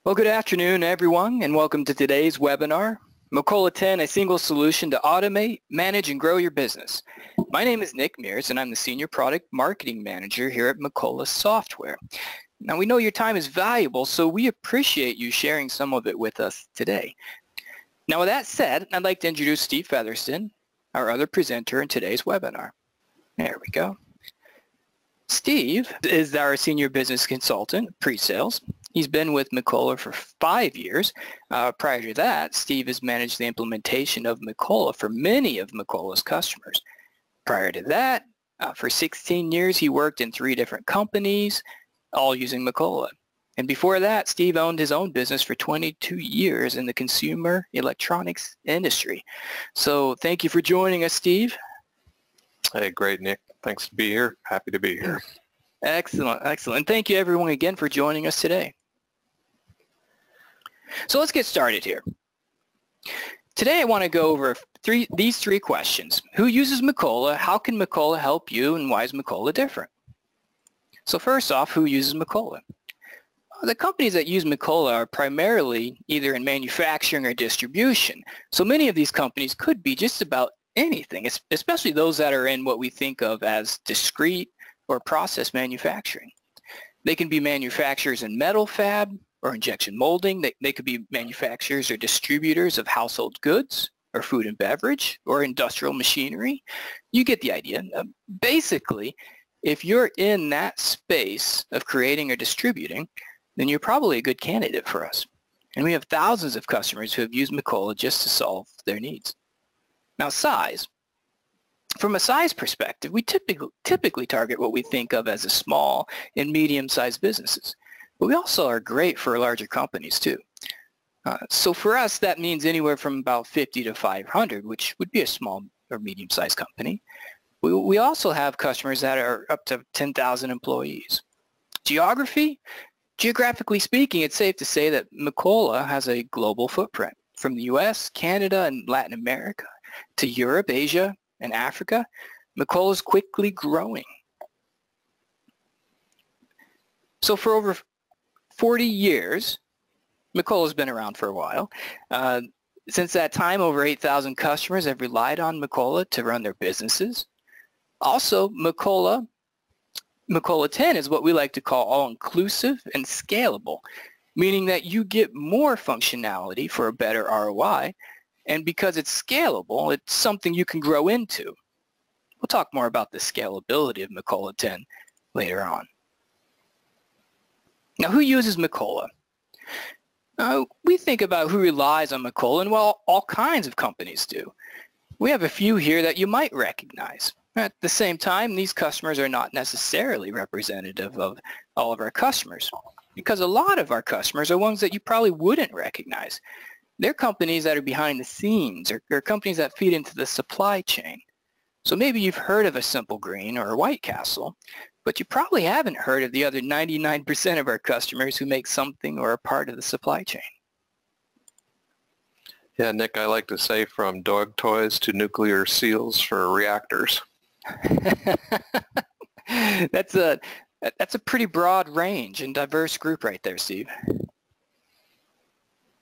Well, good afternoon, everyone, and welcome to today's webinar, Macola 10, a single solution to automate, manage, and grow your business. My name is Nick Mears, and I'm the Senior Product Marketing Manager here at Macola Software. Now, we know your time is valuable, so we appreciate you sharing some of it with us today. Now, with that said, I'd like to introduce Steve Fetherston, our other presenter in today's webinar. There we go. Steve is our Senior Business Consultant, Pre-Sales. He's been with Macola for 5 years. Prior to that, Steve has managed the implementation of Macola for many of Macola's customers. Prior to that, for 16 years, he worked in 3 different companies, all using Macola. And before that, Steve owned his own business for 22 years in the consumer electronics industry. So thank you for joining us, Steve. Hey, great, Nick. Thanks to be here. Happy to be here. Excellent, excellent. Thank you, everyone, again for joining us today. So let's get started here. Today I want to go over these three questions. Who uses Macola? How can Macola help you? And why is Macola different? So first off, who uses Macola? The companies that use Macola are primarily either in manufacturing or distribution. So many of these companies could be just about anything, especially those that are in what we think of as discrete or process manufacturing. They can be manufacturers in metal fab or injection molding. They could be manufacturers or distributors of household goods or food and beverage or industrial machinery. You get the idea. Basically, if you're in that space of creating or distributing, then you're probably a good candidate for us. And we have thousands of customers who have used Macola just to solve their needs. Now, size. From a size perspective, we typically target what we think of as a small and medium-sized businesses. But we also are great for larger companies, too. So for us, that means anywhere from about 50 to 500, which would be a small or medium-sized company. We also have customers that are up to 10,000 employees. Geographically speaking, it's safe to say that Macola has a global footprint. From the US, Canada, and Latin America to Europe, Asia, and Africa, Macola is quickly growing. So for over 40 years, Macola has been around for a while. Since that time, over 8,000 customers have relied on Macola to run their businesses. Also, Macola 10 is what we like to call all-inclusive and scalable, meaning that you get more functionality for a better ROI, and because it's scalable, it's something you can grow into. We'll talk more about the scalability of Macola 10 later on. Now, who uses Macola? We think about who relies on Macola, and well, all kinds of companies do. We have a few here that you might recognize. At the same time, these customers are not necessarily representative of all of our customers, because a lot of our customers are ones that you probably wouldn't recognize. They're companies that are behind the scenes or companies that feed into the supply chain. So maybe you've heard of a Simple Green or a White Castle, but you probably haven't heard of the other 99% of our customers who make something or a part of the supply chain. Yeah, Nick, I like to say from dog toys to nuclear seals for reactors. That's a pretty broad range and diverse group right there, Steve.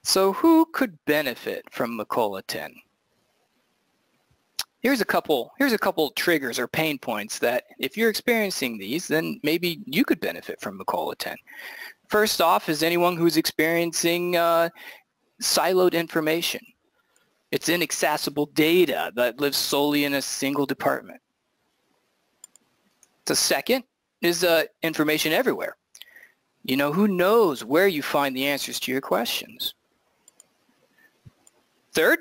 So who could benefit from Macola 10? Here's a couple triggers or pain points that if you're experiencing these, then maybe you could benefit from Macola 10. First off is anyone who's experiencing siloed information. It's inaccessible data that lives solely in a single department. The second is information everywhere. You know, who knows where you find the answers to your questions? Third,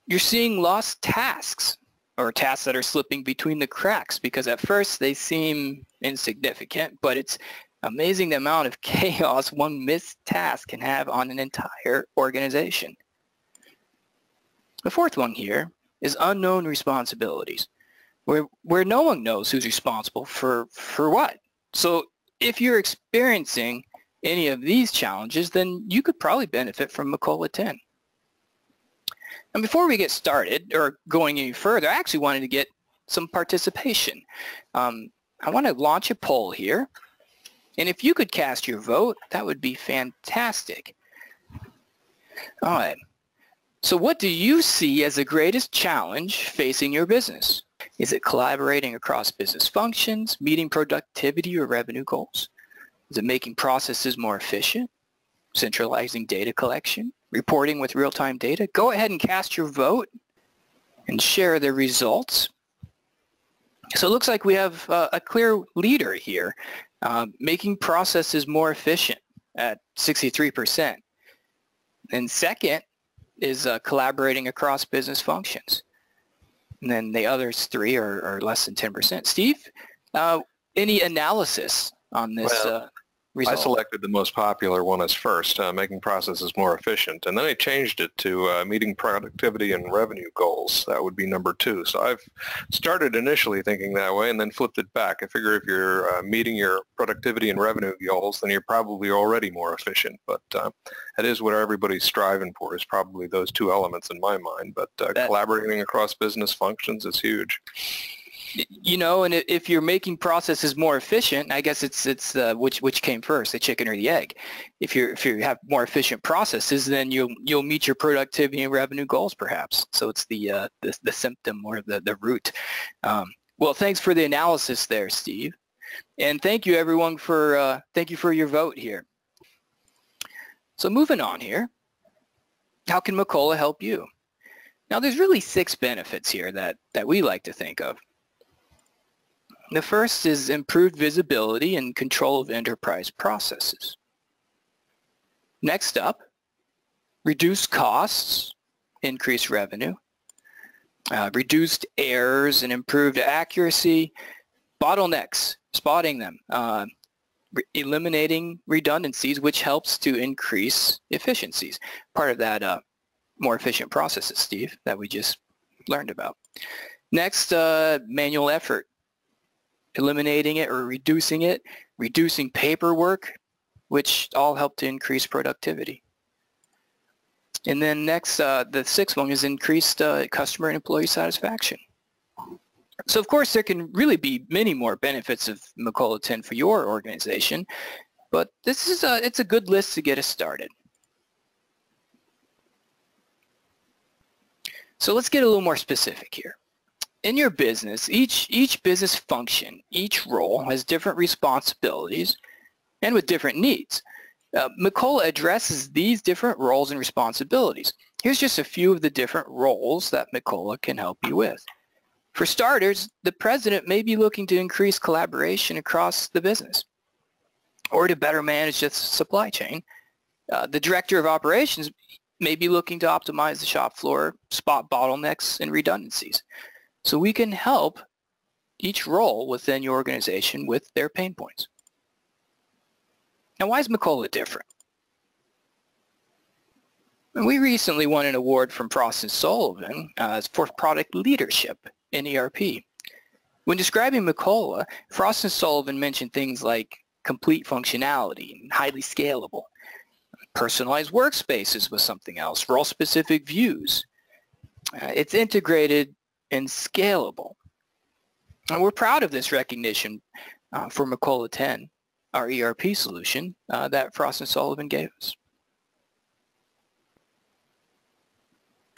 you're seeing lost tasks or tasks that are slipping between the cracks because at first they seem insignificant, but it's amazing the amount of chaos one missed task can have on an entire organization. The fourth one here is unknown responsibilities, where no one knows who's responsible for what. So if you're experiencing any of these challenges, then you could probably benefit from Macola 10. And before we get started or going any further, I actually wanted to get some participation. I want to launch a poll here. And if you could cast your vote, that would be fantastic. All right. So what do you see as the greatest challenge facing your business? Is it collaborating across business functions, meeting productivity or revenue goals? Is it making processes more efficient? Centralizing data collection? Reporting with real-time data? Go ahead and cast your vote and share the results. So it looks like we have a clear leader here, making processes more efficient at 63%. And second is collaborating across business functions. And then the other three are less than 10%. Steve, any analysis on this result? I selected the most popular one as first, making processes more efficient. And then I changed it to meeting productivity and revenue goals. That would be number 2. So I've started initially thinking that way and then flipped it back. I figure if you're meeting your productivity and revenue goals, then you're probably already more efficient. But that is what everybody's striving for, is probably those 2 elements in my mind. But collaborating across business functions is huge. You know, and if you're making processes more efficient, I guess it's which came first, the chicken or the egg. If you have more efficient processes, then you'll meet your productivity and revenue goals, perhaps. So it's the symptom or the root. Well, thanks for the analysis there, Steve, and thank you everyone for your vote here. So moving on here, how can Macola help you? Now, there's really 6 benefits here that we like to think of. The first is improved visibility and control of enterprise processes. Next up, reduced costs, increased revenue, reduced errors and improved accuracy, bottlenecks, spotting them, eliminating redundancies, which helps to increase efficiencies. Part of that more efficient processes, Steve, that we just learned about. Next, manual effort. Eliminating it or reducing it, reducing paperwork, which all help to increase productivity. And then next, the 6th one is increased customer and employee satisfaction. So of course there can really be many more benefits of Macola 10 for your organization, but this is it's a good list to get us started. So let's get a little more specific here. In your business, each business function, each role has different responsibilities and with different needs. Macola addresses these different roles and responsibilities. Here's just a few of the different roles that Macola can help you with. For starters, the president may be looking to increase collaboration across the business or to better manage the supply chain. The director of operations may be looking to optimize the shop floor, spot bottlenecks and redundancies. So we can help each role within your organization with their pain points. Now, why is Macola different? We recently won an award from Frost & Sullivan for product leadership in ERP. When describing Macola, Frost & Sullivan mentioned things like complete functionality and highly scalable. Personalized workspaces was something else, role-specific views. It's integrated and scalable. And we're proud of this recognition for Macola 10, our ERP solution that Frost & Sullivan gave us.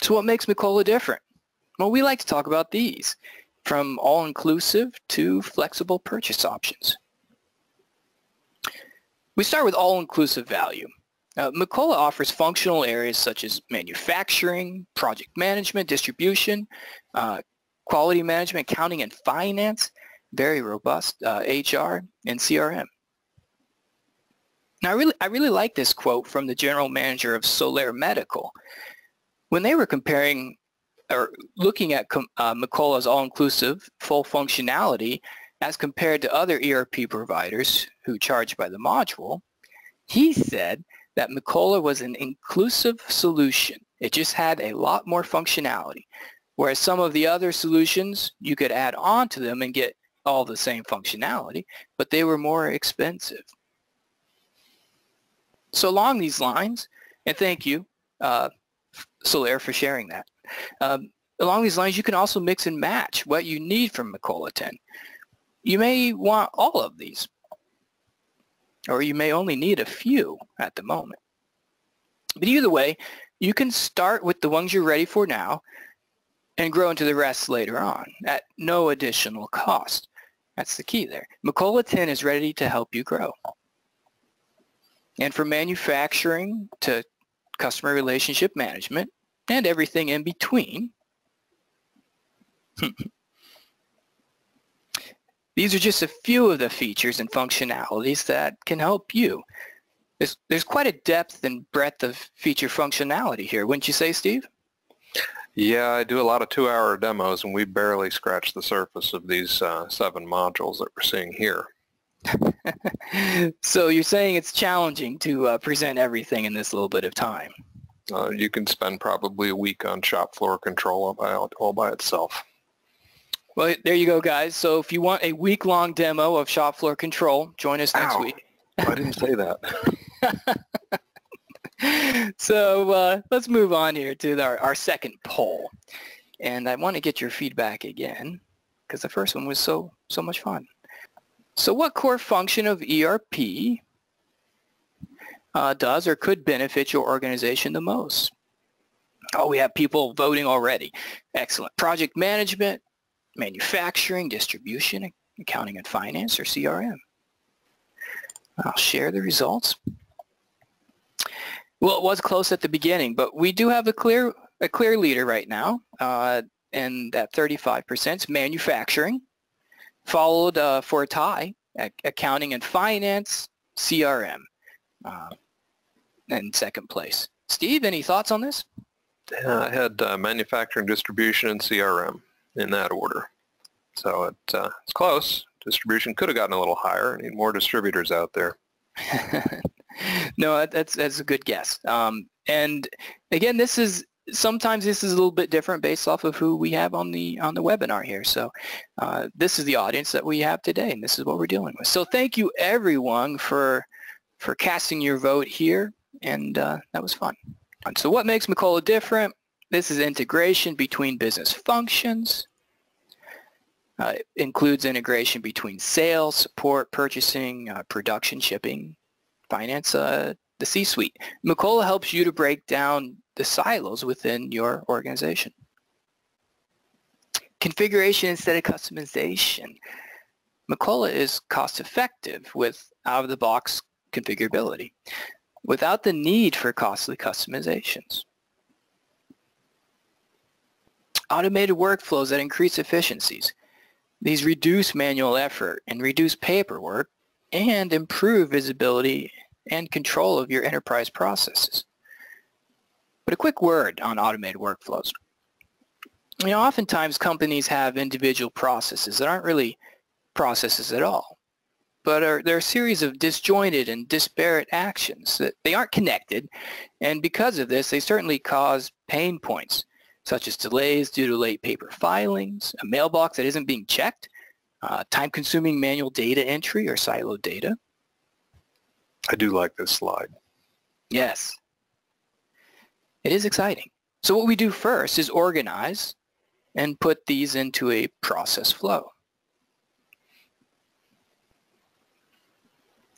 So what makes Macola different? Well, we like to talk about these, from all-inclusive to flexible purchase options. We start with all-inclusive value. Macola offers functional areas such as manufacturing, project management, distribution, quality management, accounting and finance, very robust, HR, and CRM. Now, I really like this quote from the general manager of Solaire Medical. When they were comparing or looking at Macola's all-inclusive full functionality as compared to other ERP providers who charge by the module, he said that Macola was an inclusive solution. It just had a lot more functionality, whereas some of the other solutions, you could add on to them and get all the same functionality, but they were more expensive. So along these lines, and thank you, Solaire, for sharing that. Along these lines, you can also mix and match what you need from Macola 10. You may want all of these, or you may only need a few at the moment. But either way, you can start with the ones you're ready for now and grow into the rest later on at no additional cost. That's the key there. Macola 10 is ready to help you grow. And from manufacturing to customer relationship management and everything in between, these are just a few of the features and functionalities that can help you. There's quite a depth and breadth of feature functionality here, wouldn't you say, Steve? Yeah, I do a lot of 2-hour demos, and we barely scratch the surface of these 7 modules that we're seeing here. So you're saying it's challenging to present everything in this little bit of time. You can spend probably a week on shop floor control all by itself. Well, there you go, guys. So if you want a week-long demo of shop floor control, join us next week. I didn't say that. So let's move on here to our second poll. And I want to get your feedback again because the first one was so much fun. So what core function of ERP does or could benefit your organization the most? Oh, we have people voting already. Excellent. Project management, manufacturing, distribution, accounting and finance, or CRM. I'll share the results. Well, it was close at the beginning, but we do have a clear leader right now, and that 35% is manufacturing, followed for a tie, accounting and finance, CRM, in second place. Steve, any thoughts on this? I had manufacturing, distribution, and CRM in that order. So it's close. Distribution could have gotten a little higher. I need more distributors out there. No, that's a good guess. And again, sometimes this is a little bit different based off of who we have on the webinar here. So this is the audience that we have today, and this is what we're dealing with. So thank you everyone for casting your vote here, and that was fun. So what makes Macola different? This is integration between business functions. It includes integration between sales, support, purchasing, production, shipping, finance, the C-suite. Macola helps you to break down the silos within your organization. Configuration instead of customization. Macola is cost-effective with out-of-the-box configurability without the need for costly customizations. Automated workflows that increase efficiencies. These reduce manual effort and reduce paperwork and improve visibility and control of your enterprise processes. But a quick word on automated workflows. You know, oftentimes companies have individual processes that aren't really processes at all, but they're a series of disjointed and disparate actions that they aren't connected, and because of this, they certainly cause pain points, such as delays due to late paper filings, a mailbox that isn't being checked, time-consuming manual data entry or siloed data. I do like this slide. Yes. It is exciting. So what we do first is organize and put these into a process flow.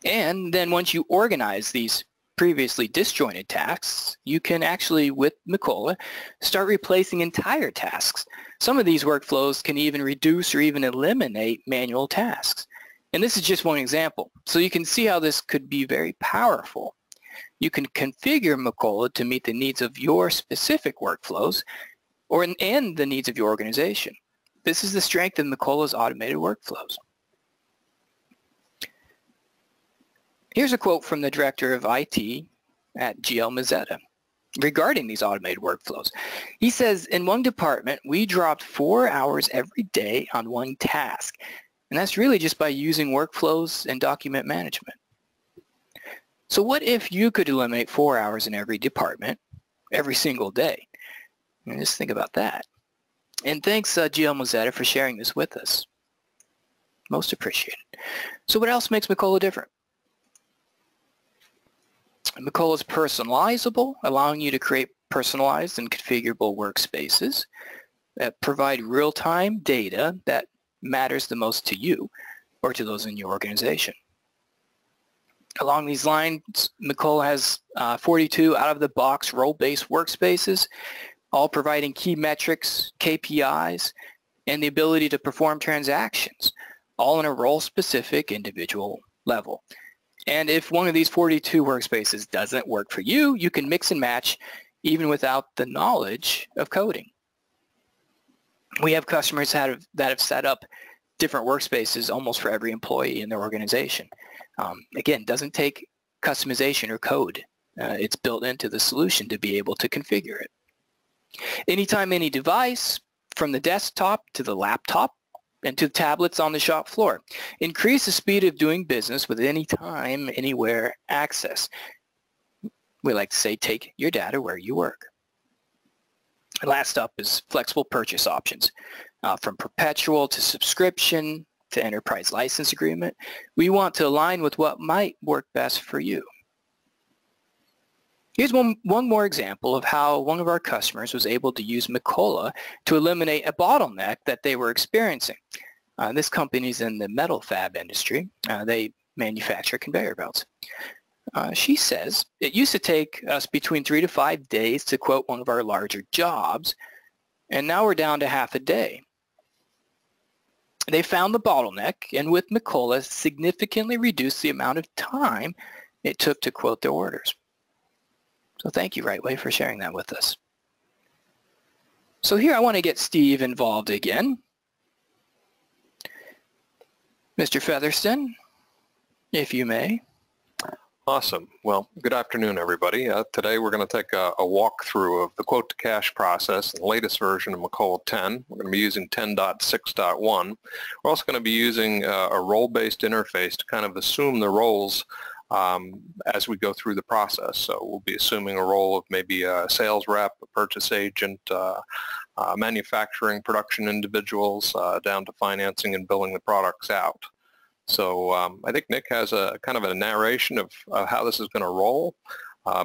And then once you organize these previously disjointed tasks, you can actually, with Macola, start replacing entire tasks. Some of these workflows can even reduce or even eliminate manual tasks. And this is just one example. So you can see how this could be very powerful. You can configure Macola to meet the needs of your specific workflows and the needs of your organization. This is the strength of Macola's automated workflows. Here's a quote from the director of IT at GL Mazzetta regarding these automated workflows. He says, in one department, we dropped 4 hours every day on one task. And that's really just by using workflows and document management. So what if you could eliminate 4 hours in every department every single day? And just think about that. And thanks, GL Mazzetta, for sharing this with us. Most appreciated. So what else makes Macola different? Macola is personalizable, allowing you to create personalized and configurable workspaces that provide real-time data that matters the most to you or to those in your organization. Along these lines, Macola has 42 out-of-the-box role-based workspaces, all providing key metrics, KPIs, and the ability to perform transactions, all on a role-specific individual level. And if one of these 42 workspaces doesn't work for you, you can mix and match even without the knowledge of coding. We have customers that have set up different workspaces almost for every employee in their organization. Again, doesn't take customization or code. It's built into the solution to be able to configure it. Anytime, any device, from the desktop to the laptop and to the tablets on the shop floor. Increase the speed of doing business with anytime, anywhere access. We like to say, take your data where you work. Last up is flexible purchase options. From perpetual to subscription to enterprise license agreement, we want to align with what might work best for you. Here's one more example of how one of our customers was able to use Macola to eliminate a bottleneck that they were experiencing. This company is in the metal fab industry. They manufacture conveyor belts. She says, it used to take us between 3 to 5 days to quote one of our larger jobs, and now we're down to half a day. They found the bottleneck, and with Macola, significantly reduced the amount of time it took to quote their orders. So thank you, Rightway, for sharing that with us. So here I want to get Steve involved again. Mr. Fetherston, if you may. Awesome. Well, good afternoon, everybody. Today we're going to take a walkthrough of the quote-to-cash process, the latest version of Macola 10. We're going to be using 10.6.1. We're also going to be using a role-based interface to kind of assume the roles as we go through the process. So we'll be assuming a role of maybe a sales rep, a purchase agent, manufacturing, production individuals, down to financing and billing the products out. So I think Nick has a kind of a narration of how this is going to roll.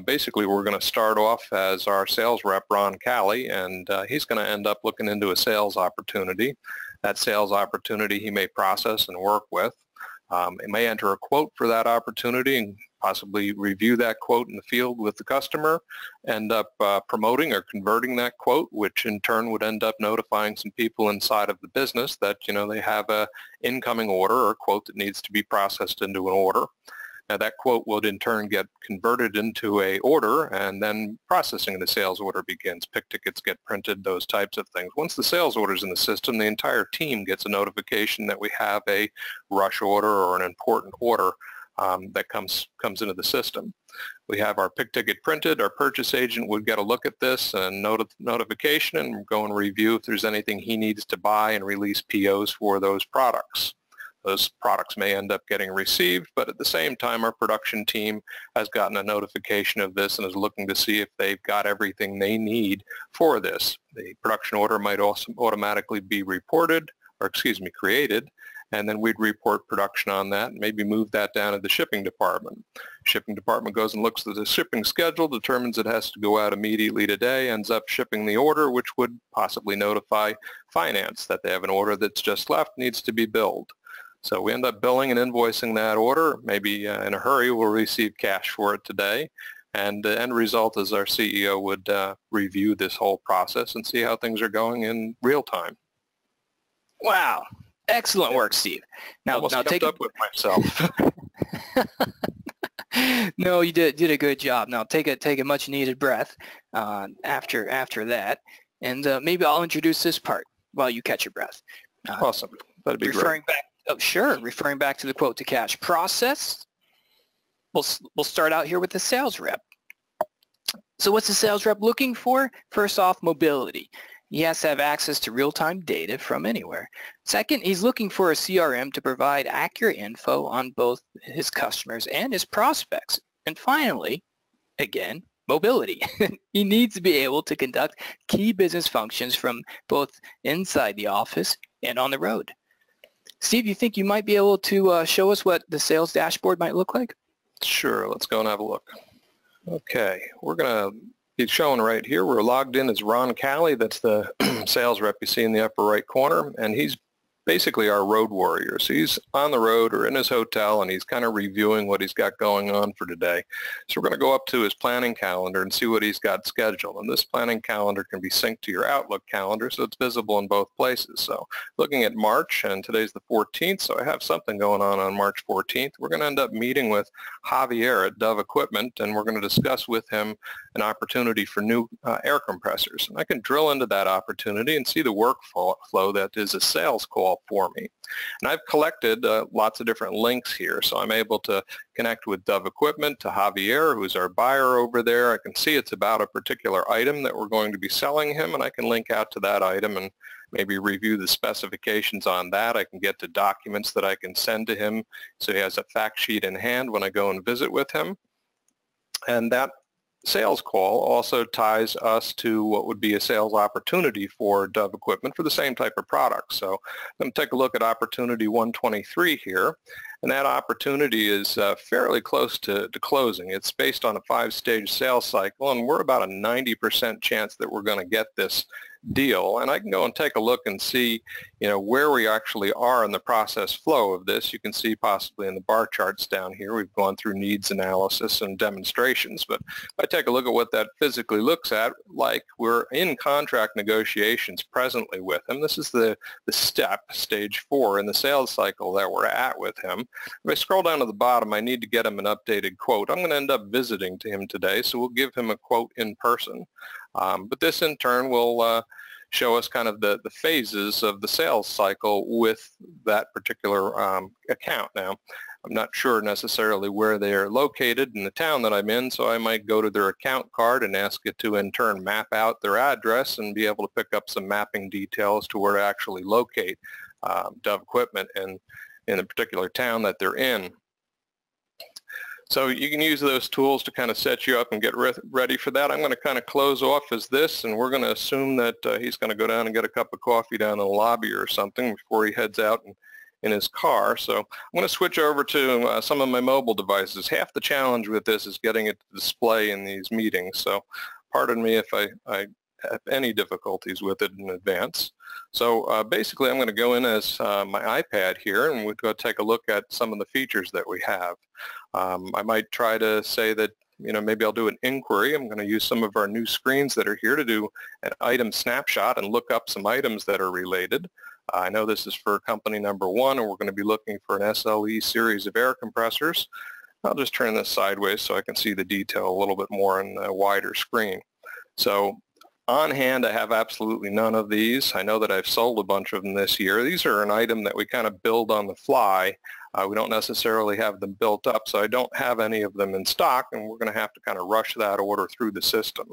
Basically, we're going to start off as our sales rep, Ron Calley, and he's going to end up looking into a sales opportunity. That sales opportunity he may process and work with. He may enter a quote for that opportunity and possibly review that quote in the field with the customer, end up promoting or converting that quote, which in turn would end up notifying some people inside of the business that, you know, they have a incoming order or a quote that needs to be processed into an order. Now that quote would in turn get converted into a order, and then processing of the sales order begins. Pick tickets get printed, those types of things. Once the sales order is in the system, the entire team gets a notification that we have a rush order or an important order that comes into the system. We have our pick ticket printed. Our purchase agent would get a look at this and notification and go and review if there's anything he needs to buy and release POs for those products. Those products may end up getting received, but at the same time, our production team has gotten a notification of this and is looking to see if they've got everything they need for this. The production order might also automatically be reported, or created, and then we'd report production on that and maybe move that down to the shipping department. Shipping department goes and looks at the shipping schedule, determines it has to go out immediately today, ends up shipping the order, which would possibly notify finance that they have an order that's just left, needs to be billed. So we end up billing and invoicing that order. Maybe in a hurry we'll receive cash for it today. And the end result is our CEO would review this whole process and see how things are going in real time. Wow. Excellent work, Steve. Now take up with myself. No, you did a good job. Now take a much needed breath after that, and maybe I'll introduce this part while you catch your breath. Awesome. That'd be great. Referring back to the quote to cash process, we'll start out here with the sales rep. So what's the sales rep looking for? First off, mobility. He has to have access to real-time data from anywhere. Second, he's looking for a CRM to provide accurate info on both his customers and his prospects. And finally, again, mobility. He needs to be able to conduct key business functions from both inside the office and on the road. Steve, you think you might be able to show us what the sales dashboard might look like? Sure. Let's go and have a look. Okay. We're going to be showing right here. We're logged in as Ron Calley. That's the sales rep you see in the upper right corner. And he's basically our road warrior. So he's on the road or in his hotel and he's kind of reviewing what he's got going on for today. So we're going to go up to his planning calendar and see what he's got scheduled. And this planning calendar can be synced to your Outlook calendar, so it's visible in both places. So looking at March, and today's the 14th, so I have something going on March 14th. We're going to end up meeting with Javier at Dove Equipment, and we're going to discuss with him an opportunity for new air compressors. And I can drill into that opportunity and see the workflow that is a sales call for me. And I've collected lots of different links here, so I'm able to connect with Dove Equipment to Javier, who's our buyer over there. I can see it's about a particular item that we're going to be selling him, and I can link out to that item and maybe review the specifications on that. I can get to documents that I can send to him so he has a fact sheet in hand when I go and visit with him. And that sales call also ties us to what would be a sales opportunity for Dove Equipment for the same type of product. So I'm going to take a look at opportunity 123 here, and that opportunity is fairly close to closing. It's based on a 5-stage sales cycle, and we're about a 90% chance that we're going to get this deal. And I can go and take a look and see, where we actually are in the process flow of this. You can see possibly in the bar charts down here, we've gone through needs analysis and demonstrations. But if I take a look at what that physically looks at, like we're in contract negotiations presently with him. This is the step, stage 4 in the sales cycle that we're at with him. If I scroll down to the bottom, I need to get him an updated quote. I'm going to end up visiting to him today, so we'll give him a quote in person. But this in turn will show us kind of the phases of the sales cycle with that particular account. Now, I'm not sure necessarily where they're located in the town that I'm in, so I might go to their account card and ask it to in turn map out their address and be able to pick up some mapping details to where to actually locate Dove Equipment in the particular town that they're in. So you can use those tools to kind of set you up and get ready for that. I'm going to kind of close off as this, and we're going to assume that he's going to go down and get a cup of coffee down in the lobby or something before he heads out in his car. So I'm going to switch over to some of my mobile devices. Half the challenge with this is getting it to display in these meetings. So pardon me if I have any difficulties with it in advance. So basically I'm going to go in as my iPad here, and we'll go take a look at some of the features that we have. I might try to say that, maybe I'll do an inquiry. I'm going to use some of our new screens that are here to do an item snapshot and look up some items that are related. I know this is for company number 1, and we're going to be looking for an SLE series of air compressors. I'll just turn this sideways so I can see the detail a little bit more on a wider screen. So on hand, I have absolutely none of these. I know that I've sold a bunch of them this year. These are an item that we kind of build on the fly. We don't necessarily have them built up, so I don't have any of them in stock, and we're going to have to kind of rush that order through the system.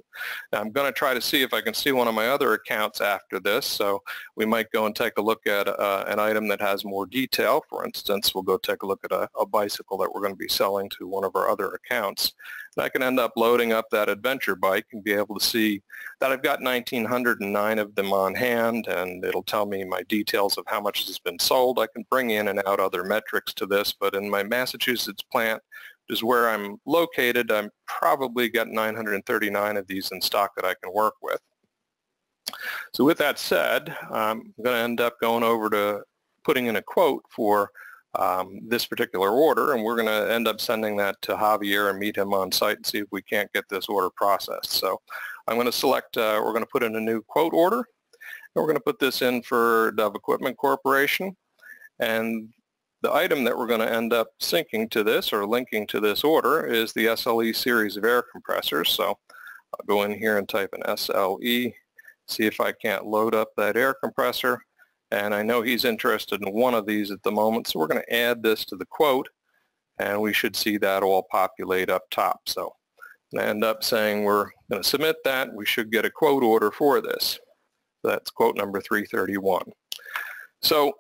Now, I'm going to try to see if I can see one of my other accounts after this, so we might go and take a look at an item that has more detail. For instance, we'll go take a look at a bicycle that we're going to be selling to one of our other accounts. And I can end up loading up that adventure bike and be able to see that I've got 1,909 of them on hand, and it'll tell me my details of how much has been sold. I can bring in and out other metrics to this, but in my Massachusetts plant, which is where I'm located, I'm probably got 939 of these in stock that I can work with. So with that said, I'm going to end up going over to putting in a quote for this particular order, and we're going to end up sending that to Javier and meet him on site and see if we can't get this order processed. So I'm going to select, we're going to put in a new quote order, and we're going to put this in for Dove Equipment Corporation, and the item that we're going to end up syncing to this or linking to this order is the SLE series of air compressors. So I'll go in here and type in SLE, see if I can't load up that air compressor. And I know he's interested in one of these at the moment, so we're going to add this to the quote, and we should see that all populate up top. So I end up saying we're going to submit that. We should get a quote order for this. That's quote number 331. So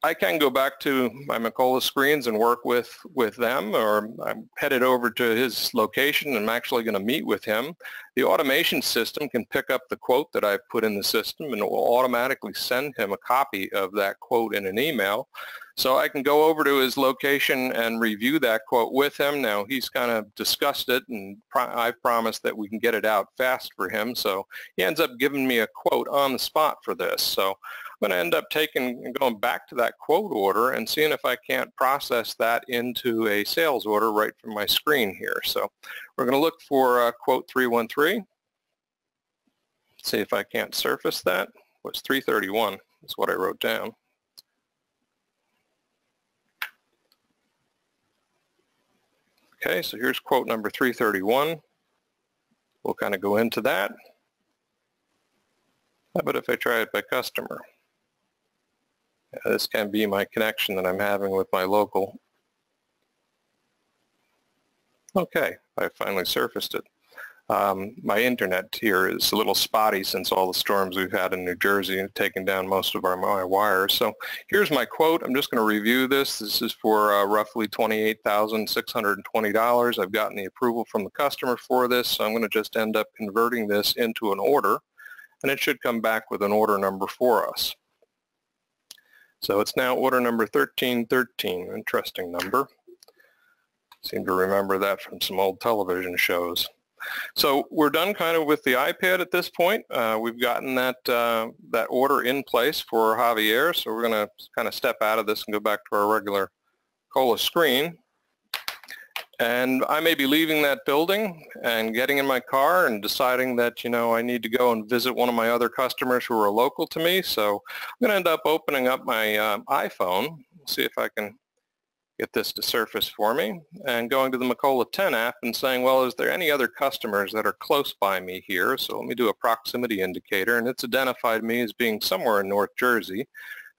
I can go back to my Macola screens and work with them, or I'm headed over to his location and I'm actually going to meet with him. The automation system can pick up the quote that I've put in the system, and it will automatically send him a copy of that quote in an email. So I can go over to his location and review that quote with him. Now he's kind of discussed it, and I've promised that we can get it out fast for him. So he ends up giving me a quote on the spot for this. So I'm going to end up going back to that quote order and seeing if I can't process that into a sales order right from my screen here. So we're going to look for quote 313. See if I can't surface that. It's 331 is what I wrote down. Okay, so here's quote number 331. We'll kind of go into that. How about if I try it by customer? Yeah, this can be my connection that I'm having with my local. Okay, I finally surfaced it. My internet here is a little spotty since all the storms we've had in New Jersey and taken down most of my wires. So here's my quote. I'm just going to review this. This is for roughly $28,620. I've gotten the approval from the customer for this, so I'm going to just end up converting this into an order, and it should come back with an order number for us. So it's now order number 1313, interesting number. Seem to remember that from some old television shows. So we're done kind of with the iPad at this point. We've gotten that order in place for Javier, so we're going to kind of step out of this and go back to our regular Macola screen. And I may be leaving that building and getting in my car and deciding that, you know, I need to go and visit one of my other customers who are local to me. So I'm going to end up opening up my iPhone, see if I can get this to surface for me, and going to the Macola 10 app and saying, well, is there any other customers that are close by me here? So let me do a proximity indicator, and it's identified me as being somewhere in North Jersey.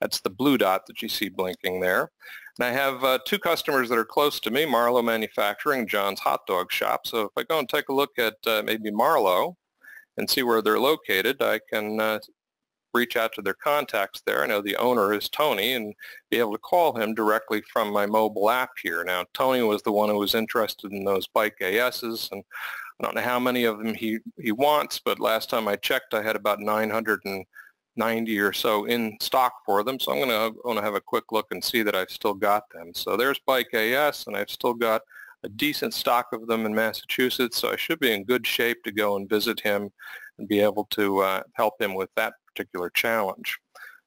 That's the blue dot that you see blinking there. And I have two customers that are close to me, Marlowe Manufacturing, John's Hot Dog Shop. So if I go and take a look at maybe Marlowe and see where they're located, I can reach out to their contacts there. I know the owner is Tony and be able to call him directly from my mobile app here. Now, Tony was the one who was interested in those bike ASs, and I don't know how many of them he wants, but last time I checked, I had about 990 or so in stock for them. So I'm going to have a quick look and see that I've still got them. So there's bike AS, and I've still got a decent stock of them in Massachusetts, so I should be in good shape to go and visit him and be able to help him with that particular challenge.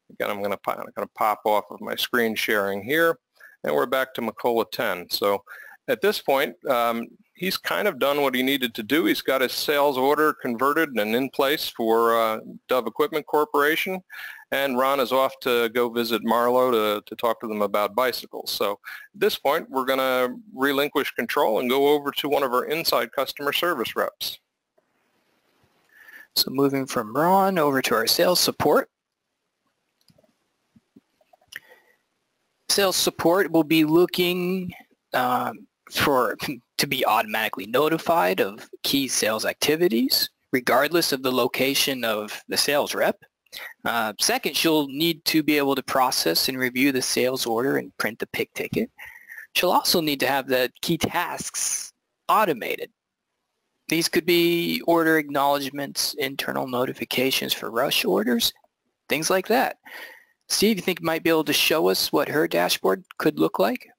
Again, I'm going to pop off of my screen sharing here, and we're back to Macola 10. So at this point, he's kind of done what he needed to do. He's got his sales order converted and in place for Dove Equipment Corporation, and Ron is off to go visit Marlowe to talk to them about bicycles. So at this point, we're going to relinquish control and go over to one of our inside customer service reps. So moving from Ron over to our sales support. Sales support will be looking to be automatically notified of key sales activities, regardless of the location of the sales rep. Second, she'll need to be able to process and review the sales order and print the pick ticket. She'll also need to have the key tasks automated. These could be order acknowledgments, internal notifications for rush orders, things like that. Steve, you think you might be able to show us what her dashboard could look like?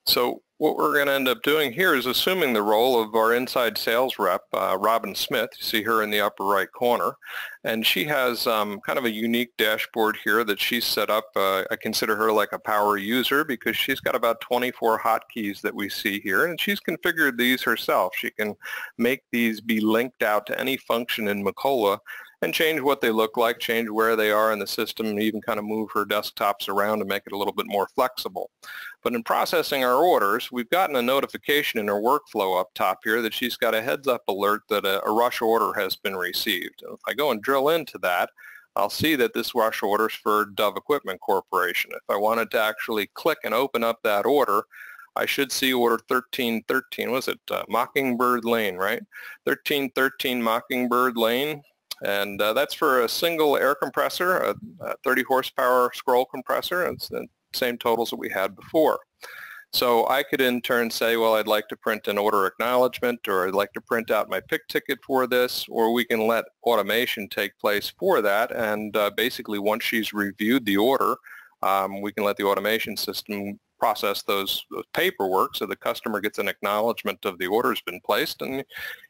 So what we're going to end up doing here is assuming the role of our inside sales rep, Robin Smith. You see her in the upper right corner. And she has kind of a unique dashboard here that she's set up. I consider her like a power user because she's got about 24 hotkeys that we see here. And she's configured these herself. She can make these be linked out to any function in Macola and change what they look like, change where they are in the system, and even kind of move her desktops around to make it a little bit more flexible. But in processing our orders, we've gotten a notification in her workflow up top here that she's got a heads-up alert that a rush order has been received. And if I go and drill into that, I'll see that this rush order is for Dove Equipment Corporation. If I wanted to actually click and open up that order, I should see order 1313. Was it Mockingbird Lane, right? 1313 Mockingbird Lane. And that's for a single air compressor, a 30 horsepower scroll compressor. It's the same totals that we had before. So I could in turn say, well, I'd like to print an order acknowledgement, or I'd like to print out my pick ticket for this, or we can let automation take place for that. And basically once she's reviewed the order, We can let the automation system process those paperwork so the customer gets an acknowledgement of the order's been placed, and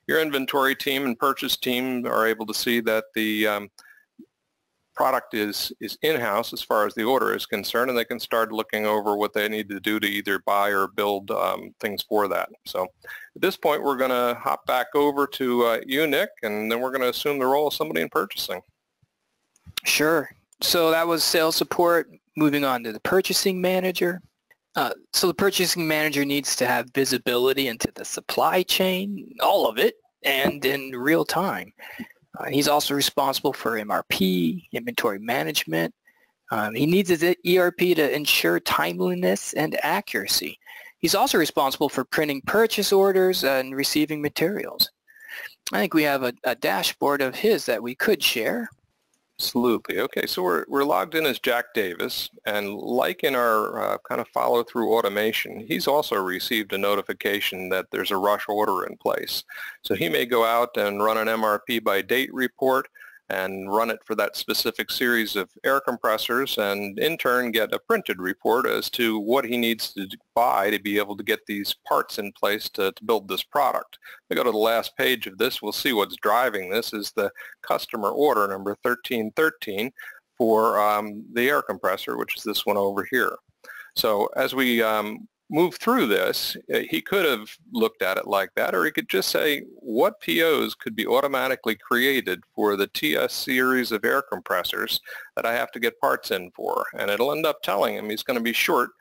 your inventory team and purchase team are able to see that the product is in-house as far as the order is concerned, and they can start looking over what they need to do to either buy or build things for that. So at this point, we're going to hop back over to you, Nick, and then we're going to assume the role of somebody in purchasing. Sure. So that was sales support. Moving on to the purchasing manager. So the purchasing manager needs to have visibility into the supply chain, all of it, and in real time. He's also responsible for MRP, inventory management. He needs his ERP to ensure timeliness and accuracy. He's also responsible for printing purchase orders and receiving materials. I think we have a dashboard of his that we could share. Absolutely. Okay, so we're logged in as Jack Davis, and like in our kind of follow-through automation, he's also received a notification that there's a rush order in place. So he may go out and run an MRP by date report and run it for that specific series of air compressors, and in turn get a printed report as to what he needs to buy to be able to get these parts in place to build this product. If we go to the last page of this, we'll see what's driving this is the customer order number 1313 for the air compressor, which is this one over here. So as we move through this, he could have looked at it like that, or he could just say what POs could be automatically created for the TS series of air compressors that I have to get parts in for. And it'll end up telling him he's going to be short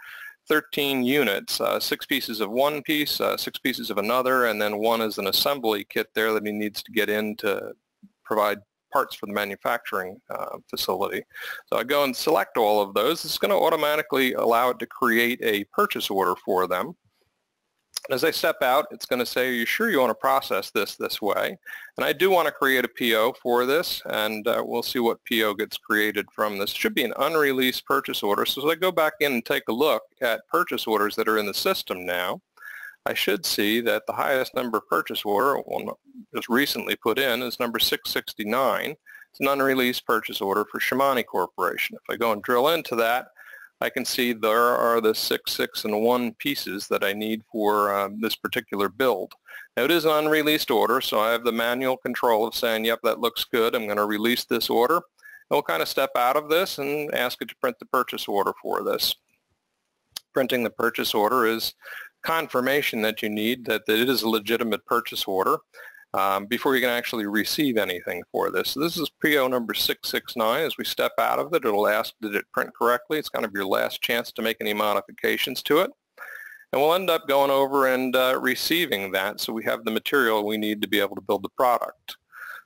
13 units, 6 pieces of one piece, 6 pieces of another, and then one is an assembly kit there that he needs to get in to provide parts for the manufacturing facility. So I go and select all of those. It's going to automatically allow it to create a purchase order for them. As I step out, it's going to say, are you sure you want to process this way? And I do want to create a PO for this, and we'll see what PO gets created from this. It should be an unreleased purchase order. So as I go back in and take a look at purchase orders that are in the system now, I should see that the highest number purchase order, well, just recently put in, is number 669. It's an unreleased purchase order for Shimani Corporation. If I go and drill into that, I can see there are the 6, 6, and 1 pieces that I need for this particular build. Now it is an unreleased order, so I have the manual control of saying, yep, that looks good. I'm going to release this order. And we'll kind of step out of this and ask it to print the purchase order for this. Printing the purchase order is confirmation that you need that it is a legitimate purchase order before you can actually receive anything for this. So this is PO number 669. As we step out of it, it'll ask, did it print correctly? It's kind of your last chance to make any modifications to it. And we'll end up going over and receiving that, so we have the material we need to be able to build the product.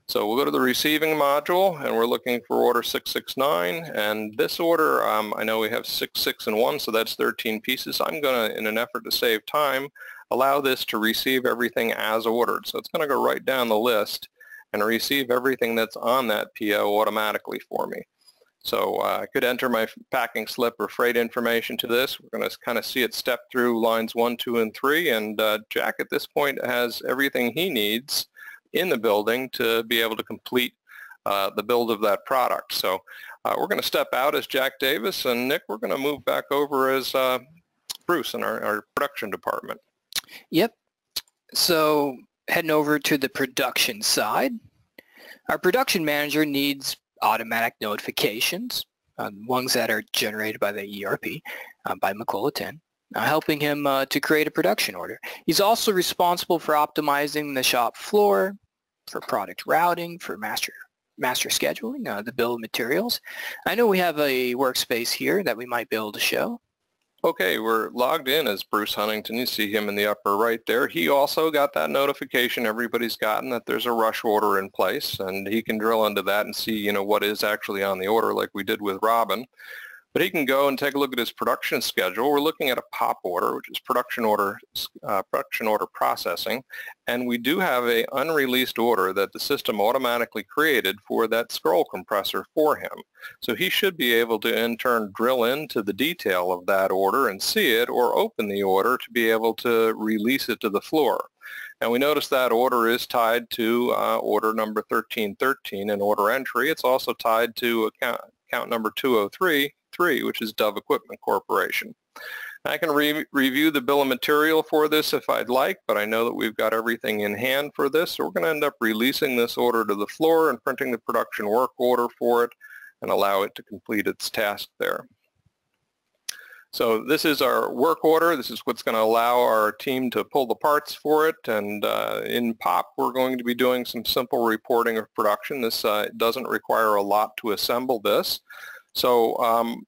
So we'll go to the receiving module, and we're looking for order 669. And this order, I know we have 6, 6, and 1, so that's 13 pieces. I'm going to, in an effort to save time, allow this to receive everything as ordered. So it's going to go right down the list and receive everything that's on that PO automatically for me. So I could enter my packing slip or freight information to this. We're going to kind of see it step through lines 1, 2, and 3. And Jack at this point has everything he needs in the building to be able to complete the build of that product. So we're going to step out as Jack Davis, and Nick, we're going to move back over as Bruce in our production department. Yep. So heading over to the production side, our production manager needs automatic notifications, ones that are generated by the ERP, by Macola 10. Helping him to create a production order. He's also responsible for optimizing the shop floor, for product routing, for master scheduling, the bill of materials. I know we have a workspace here that we might be able to show. Okay, we're logged in as Bruce Huntington. You see him in the upper right there. He also got that notification everybody's gotten that there's a rush order in place, and he can drill into that and see, what is actually on the order like we did with Robin. But he can go and take a look at his production schedule. We're looking at a POP order, which is production order processing, and we do have an unreleased order that the system automatically created for that scroll compressor for him. So he should be able to in turn drill into the detail of that order and see it, or open the order to be able to release it to the floor. And we notice that order is tied to order number 1313 in order entry. It's also tied to account number 203 3, which is Dove Equipment Corporation. I can review the bill of material for this if I'd like, but I know that we've got everything in hand for this, so we're going to end up releasing this order to the floor and printing the production work order for it and allow it to complete its task there. So this is our work order. This is what's going to allow our team to pull the parts for it, and in POP we're going to be doing some simple reporting of production. This doesn't require a lot to assemble this. So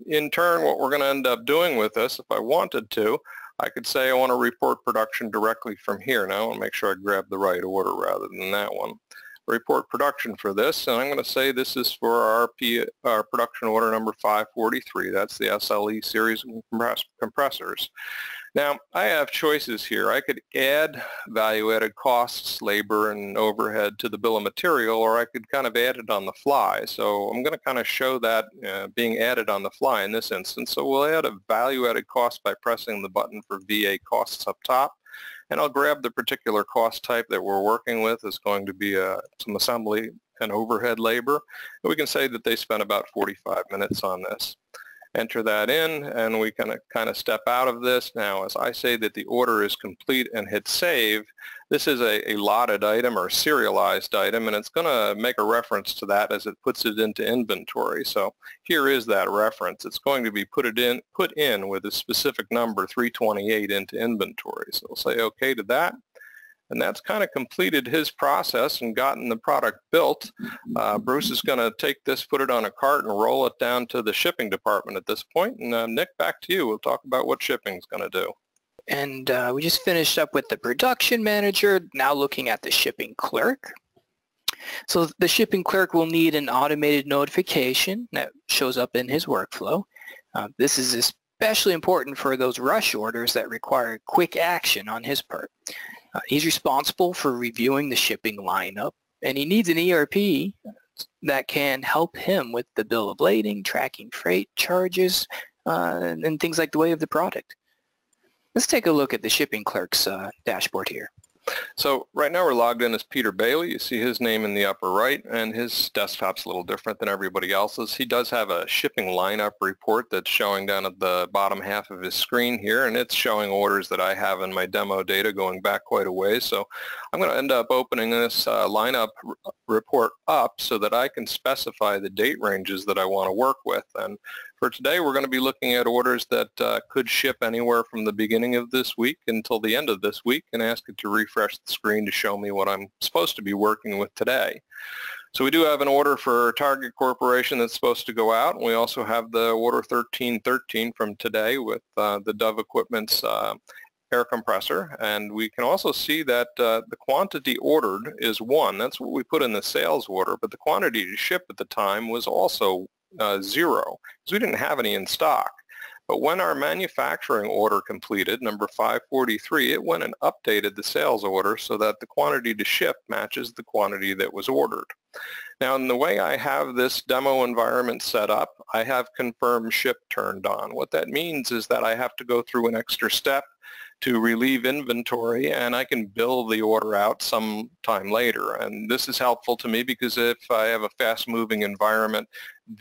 in turn, what we're going to end up doing with this, if I wanted to, I could say I want to report production directly from here. Now I want to make sure I grab the right order rather than that one. Report production for this, and I'm going to say this is for our production order number 543. That's the SLE series of compressors. Now, I have choices here. I could add value-added costs, labor, and overhead to the bill of material, or I could kind of add it on the fly. So I'm going to kind of show that being added on the fly in this instance. So we'll add a value-added cost by pressing the button for VA costs up top. And I'll grab the particular cost type that we're working with. It's going to be some assembly and overhead labor. And we can say that they spent about 45 minutes on this. Enter that in, and we can kind of step out of this. Now, as I say that the order is complete and hit save, this is a lotted item or serialized item, and it's going to make a reference to that as it puts it into inventory. So here is that reference. It's going to be put in with a specific number, 328, into inventory. So we'll say OK to that. And that's kind of completed his process and gotten the product built. Bruce is going to take this, put it on a cart, and roll it down to the shipping department at this point. And Nick, back to you. We'll talk about what shipping is going to do. And we just finished up with the production manager, now looking at the shipping clerk. So the shipping clerk will need an automated notification that shows up in his workflow. This is especially important for those rush orders that require quick action on his part. He's responsible for reviewing the shipping lineup, and he needs an ERP that can help him with the bill of lading, tracking freight charges, and things like the weight of the product. Let's take a look at the shipping clerk's dashboard here. So right now we're logged in as Peter Bailey. You see his name in the upper right, and his desktop's a little different than everybody else's. He does have a shipping lineup report that's showing down at the bottom half of his screen here, and it's showing orders that I have in my demo data going back quite a ways. So I'm going to end up opening this lineup report up so that I can specify the date ranges that I want to work with. And for today, we're going to be looking at orders that could ship anywhere from the beginning of this week until the end of this week, and ask it to refresh the screen to show me what I'm supposed to be working with today. So we do have an order for Target Corporation that's supposed to go out, and we also have the order 1313 from today with the Dove Equipment's air compressor, and we can also see that the quantity ordered is 1. That's what we put in the sales order, but the quantity to ship at the time was also 0, because we didn't have any in stock. But when our manufacturing order completed, number 543, it went and updated the sales order so that the quantity to ship matches the quantity that was ordered. Now, in the way I have this demo environment set up, I have confirm ship turned on. What that means is that I have to go through an extra step to relieve inventory, and I can bill the order out sometime later. And this is helpful to me because if I have a fast-moving environment,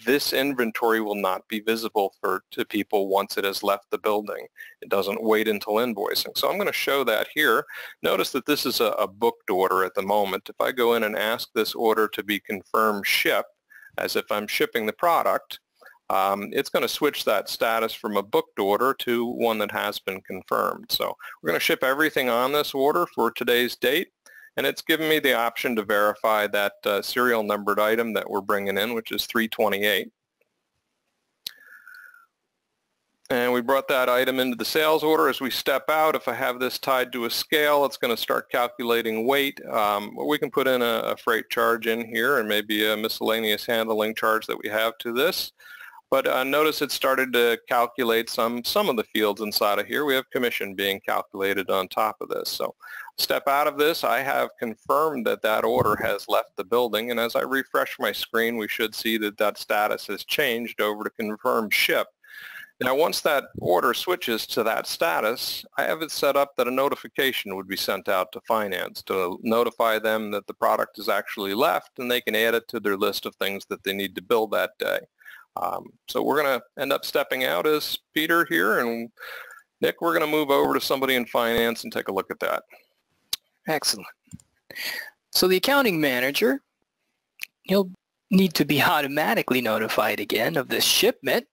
this inventory will not be visible to people once it has left the building. It doesn't wait until invoicing. So I'm going to show that here. Notice that this is a booked order at the moment. If I go in and ask this order to be confirmed ship, as if I'm shipping the product, it's going to switch that status from a booked order to one that has been confirmed. So we're going to ship everything on this order for today's date, and it's given me the option to verify that serial numbered item that we're bringing in, which is 328. And we brought that item into the sales order. As we step out, if I have this tied to a scale, it's going to start calculating weight. We can put in a freight charge in here and maybe a miscellaneous handling charge that we have to this. But notice it started to calculate some of the fields inside of here. We have commission being calculated on top of this. So step out of this. I have confirmed that that order has left the building. And as I refresh my screen, we should see that that status has changed over to confirmed ship. Now, once that order switches to that status, I have it set up that a notification would be sent out to finance to notify them that the product is actually left, and they can add it to their list of things that they need to bill that day. So we're going to end up stepping out as Peter here, and Nick, we're going to move over to somebody in finance and take a look at that. Excellent. So the accounting manager, he'll need to be automatically notified again of this shipment.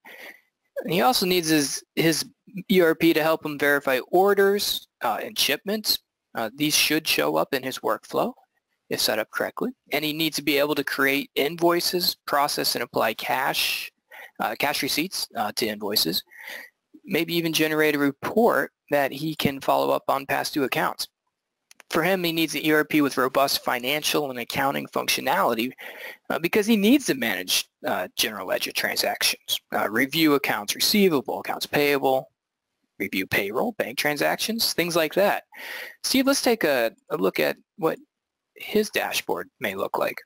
And he also needs his ERP to help him verify orders and shipments. These should show up in his workflow if set up correctly. And he needs to be able to create invoices, process and apply cash receipts to invoices, maybe even generate a report that he can follow up on past due accounts. For him, he needs an ERP with robust financial and accounting functionality because he needs to manage general ledger transactions, review accounts receivable, accounts payable, review payroll, bank transactions, things like that. Steve, let's take a look at what his dashboard may look like.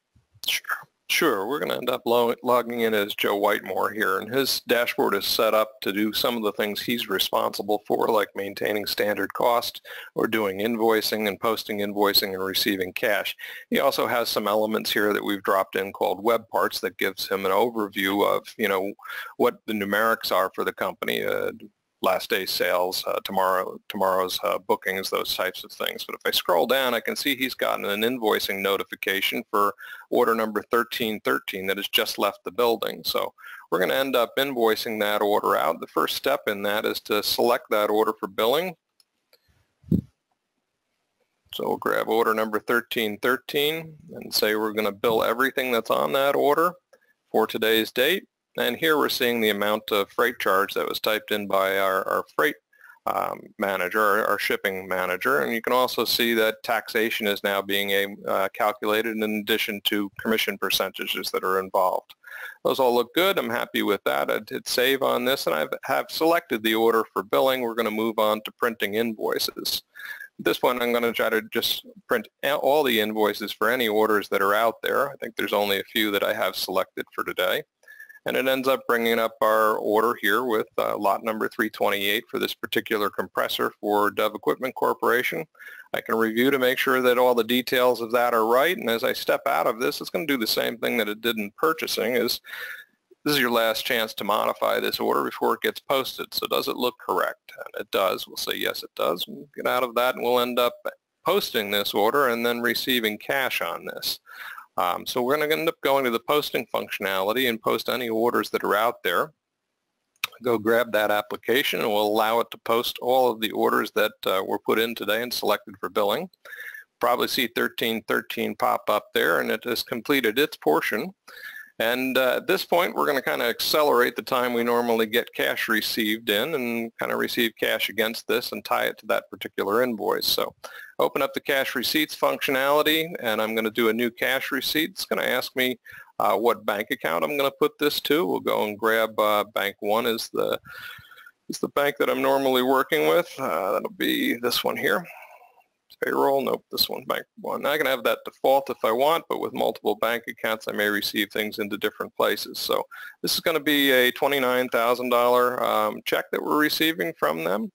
Sure. We're going to end up logging in as Joe Whitemore here, and his dashboard is set up to do some of the things he's responsible for, like maintaining standard cost or doing invoicing and posting invoicing and receiving cash. He also has some elements here that we've dropped in called web parts that gives him an overview of, what the numerics are for the company, last day's sales, tomorrow's bookings, those types of things. But if I scroll down, I can see he's gotten an invoicing notification for order number 1313 that has just left the building. So we're going to end up invoicing that order out. The first step in that is to select that order for billing. So we'll grab order number 1313 and say we're going to bill everything that's on that order for today's date. And here we're seeing the amount of freight charge that was typed in by our freight manager, our shipping manager. And you can also see that taxation is now being calculated in addition to commission percentages that are involved. Those all look good. I'm happy with that. I did save on this, and I have selected the order for billing. We're going to move on to printing invoices. At this point, I'm going to try to just print all the invoices for any orders that are out there. I think there's only a few that I have selected for today. And it ends up bringing up our order here with lot number 328 for this particular compressor for Dove Equipment Corporation. I can review to make sure that all the details of that are right. And as I step out of this, it's going to do the same thing that it did in purchasing. This is your last chance to modify this order before it gets posted. So does it look correct? And it does. We'll say yes, it does. We'll get out of that, and we'll end up posting this order and then receiving cash on this. So we're going to end up going to the posting functionality and post any orders that are out there. Go grab that application, and we'll allow it to post all of the orders that were put in today and selected for billing. Probably see 1313 pop up there, and it has completed its portion. And at this point, we're going to kind of accelerate the time we normally get cash received in and kind of receive cash against this and tie it to that particular invoice. So open up the cash receipts functionality, and I'm going to do a new cash receipt. It's going to ask me what bank account I'm going to put this to. We'll go and grab bank 1 is the bank that I'm normally working with. That'll be this one here. Payroll, nope, this one, bank 1. I can have that default if I want, but with multiple bank accounts, I may receive things into different places. So this is going to be a $29,000 check that we're receiving from them.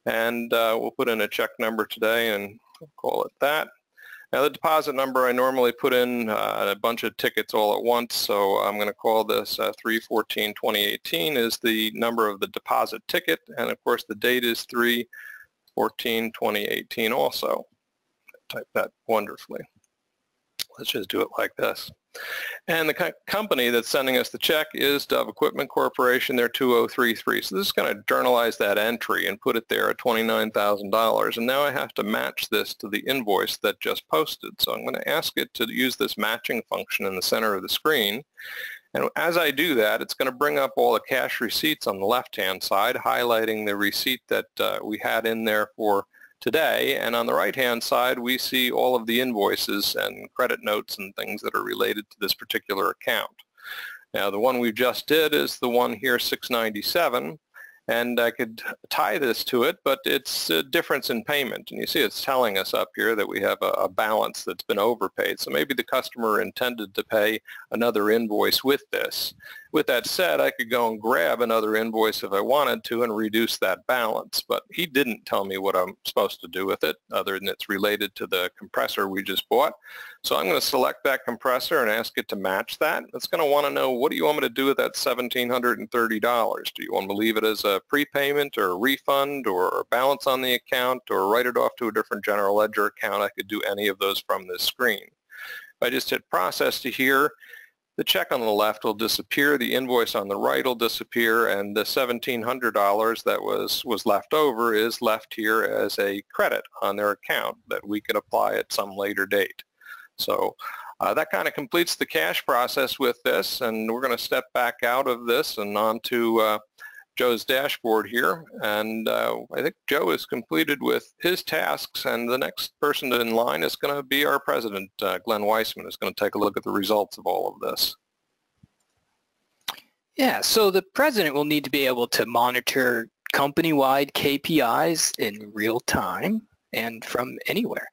And we'll put in a check number today and call it that. Now the deposit number, I normally put in a bunch of tickets all at once, so I'm going to call this 3/14/2018 is the number of the deposit ticket, and of course the date is 3/14/2018 also. Type that wonderfully. Let's just do it like this. And the company that's sending us the check is Dove Equipment Corporation. They're 2033. So this is going to journalize that entry and put it there at $29,000. And now I have to match this to the invoice that just posted. So I'm going to ask it to use this matching function in the center of the screen. And as I do that, it's going to bring up all the cash receipts on the left-hand side, highlighting the receipt that we had in there for today. And on the right-hand side, we see all of the invoices and credit notes and things that are related to this particular account. Now, the one we just did is the one here, 697. And I could tie this to it, but it's a difference in payment. And you see it's telling us up here that we have a balance that's been overpaid. So maybe the customer intended to pay another invoice with this. With that said, I could go and grab another invoice if I wanted to and reduce that balance. But he didn't tell me what I'm supposed to do with it, other than it's related to the compressor we just bought. So I'm going to select that compressor and ask it to match that. It's going to want to know, what do you want me to do with that $1,730? Do you want me to leave it as a prepayment or a refund or a balance on the account or write it off to a different general ledger account? I could do any of those from this screen. If I just hit process to here, the check on the left will disappear, the invoice on the right will disappear, and the $1,700 that was left over is left here as a credit on their account that we could apply at some later date. So that kind of completes the cash process with this, and we're going to step back out of this and onto Joe's dashboard here, and I think Joe is completed with his tasks, and the next person in line is going to be our president, Glenn Weissman, is going to take a look at the results of all of this. Yeah, so the president will need to be able to monitor company-wide KPIs in real time and from anywhere.